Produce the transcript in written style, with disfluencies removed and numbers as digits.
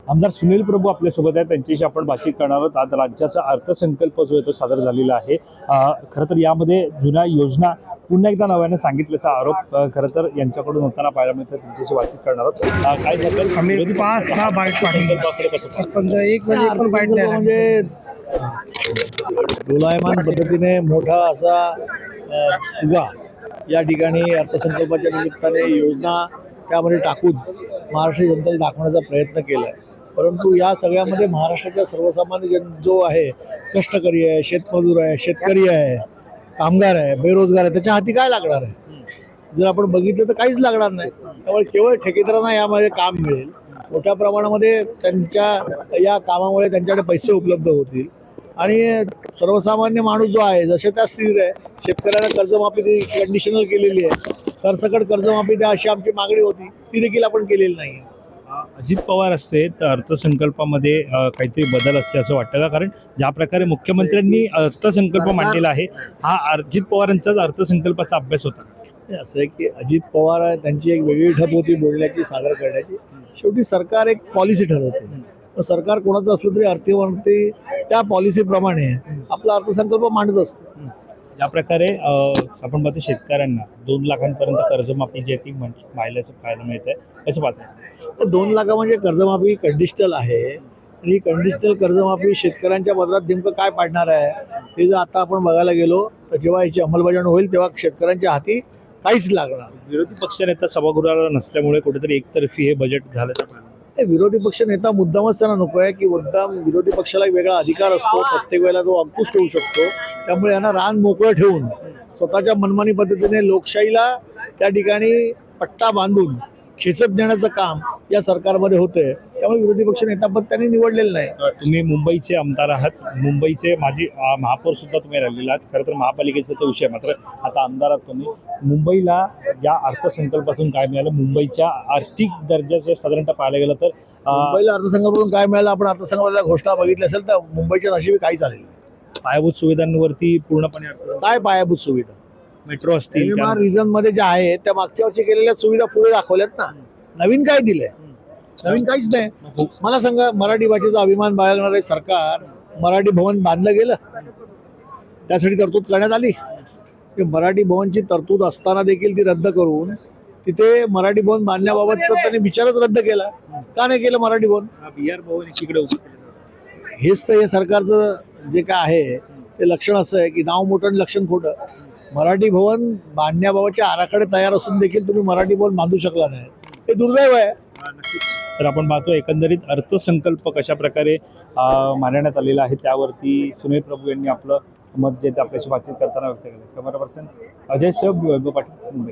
आमदार सुनील प्रभू आपल्यासोबत आहेत, त्यांच्याशी आपण बातचीत करणार आहोत। आज राज्याचा अर्थसंकल्प जो आहे तो सादर झालेला आहे। खरं तर यामध्ये जुन्या योजना पुन्हा एकदा नव्याने सांगितल्याचा आरोप खरं तर यांच्याकडून होताना पाहायला मिळतं। त्यांच्याशी बातचीत करणार आहोत। काय सांगाल आम्ही 5-6 बाईट संकल्पाकडे कसं पाहता? एक बाईट म्हणजे डोलायमान पद्धतीने मोठा असा उगा या ठिकाणी अर्थसंकल्पाच्या निमित्ताने योजना त्यामध्ये टाकून महाराष्ट्र जनतेला दाखवण्याचा प्रयत्न केला आहे। परंतु या सगळ्यामध्ये महाराष्ट्राच्या सर्वसामान्य जन जो आहे, कष्टकरी आहे, शेतमजूर आहे, शेतकरी आहे, कामगार आहे, बेरोजगार आहे, त्याच्या हाती काय लागणार आहे? जर आपण बघितलं तर काहीच लागणार नाही। त्यामुळे केवळ ठेकेदारांना यामध्ये काम मिळेल, मोठ्या प्रमाणामध्ये त्यांच्या या कामामुळे त्यांच्याकडे पैसे उपलब्ध होतील आणि सर्वसामान्य माणूस जो आहे जसे त्या स्थितीत आहे, शेतकऱ्यांना कर्जमाफी कंडिशनल केलेली आहे, सरसकट कर्जमाफी द्या अशी आमची मागणी होती, ती देखील आपण केलेली नाही। अजित पवार असते तर अर्थसंकल्पामध्ये काहीतरी बदल असते असं वाटतं का? कारण ज्या प्रकारे मुख्यमंत्र्यांनी अर्थसंकल्प मांडलेला आहे, हा अजित पवारांचाच अर्थसंकल्पाचा अभ्यास होता। असं आहे की अजित पवार आहे, त्यांची एक वेगळी ठप होती बोलण्याची, सादर करण्याची। शेवटी सरकार एक पॉलिसी ठरवते, सरकार कोणाचं असलं तरी अर्थमंत्री त्या पॉलिसीप्रमाणे आपला अर्थसंकल्प मांडत असतो। ज्या प्रकारे आपण पाहतो शेतकऱ्यांना 2 लाखांपर्यंत कर्जमाफी जी आहे ती पाहायला मिळते, कसं पाहताय? 2 लाख म्हणजे कर्जमाफी कंडिशनल आहे आणि कंडिशनल कर्जमाफी शेतकऱ्यांच्या पदरात नेमकं काय पाडणार आहे हे जर आता आपण बघायला गेलो तर जेव्हा याची अंमलबजावणी होईल तेव्हा शेतकऱ्यांच्या हाती काहीच लागणार नाही। विरोधी पक्षनेता सभागृहाला नसल्यामुळे कुठेतरी एकतर्फी हे बजेट झाल्याचं पाहिलं। विरोधी पक्ष नेता मुद्दामच त्यांना नको आहे की मुद्दाम विरोधी पक्षाला एक वेगळा अधिकार असतो, प्रत्येक वेळेला तो अंकुश ठेवू शकतो। त्यामुळे यांना रान मोकळं ठेवून स्वतःच्या मनमानी पद्धतीने लोकशाहीला त्या ठिकाणी पट्टा बांधून खेचत देण्याचं काम या सरकारमध्ये होतंय। त्यामुळे विरोधी पक्ष नेतापद त्यांनी निवडलेलं नाही। तुम्ही मुंबईचे आमदार आहात, मुंबईचे माजी महापौर सुद्धा तुम्ही राहिलेला आहात। खरं तर महापालिकेचा तो विषय, मात्र आता आमदार आहात तुम्ही। मुंबईला या अर्थसंकल्पातून काय मिळालं? मुंबईच्या आर्थिक दर्जाचं साधारणतः पाहायला गेलं तर मुंबईला अर्थसंकल्पातून काय मिळालं? आपण अर्थसंकल्पाच्या घोषणा बघितल्या असेल तर मुंबईच्या नशिबी काही झालेलं नाही। पायाभूत सुविधांवरती पूर्णपणे काय पायाभूत सुविधा? मेट्रो असतील, रिजन मध्ये ज्या आहेत त्या मागच्या वर्षी केलेल्या सुविधा पुढे दाखवल्यात ना। नवीन काय दिलंय? नवीन काहीच नाही। मला सांगा, मराठी भाषेचा अभिमान बाळगणारे सरकार मराठी भवन बांधलं गेलं, त्यासाठी तरतूद करण्यात आली। मराठी भवनची तरतूद असताना देखील ती रद्द करून तिथे मराठी भवन बांधण्याबाबतचा त्यांनी विचारच रद्द केला। का नाही केलं मराठी भवन? बिहार भवन एकीकडे उभं केलं। हेच तर हे सरकारचं जे काय आहे ते लक्षण असं आहे की नाव मोठं आणि लक्षण खोटं। मराठी भवन बांधण्याबाबतचे आराखडे तयार असून देखील तुम्ही मराठी भवन बांधू शकला नाही, हे दुर्दैव आहे। तर आपण पाहतो एकंदरीत अर्थसंकल्प कशा प्रकारे मांडण्यात आलेला आहे त्यावरती सुनील प्रभू यांनी आपलं मत जे आपल्याशी बातचीत करताना व्यक्त केलं। Camera person Ajay Patil, Mumbai.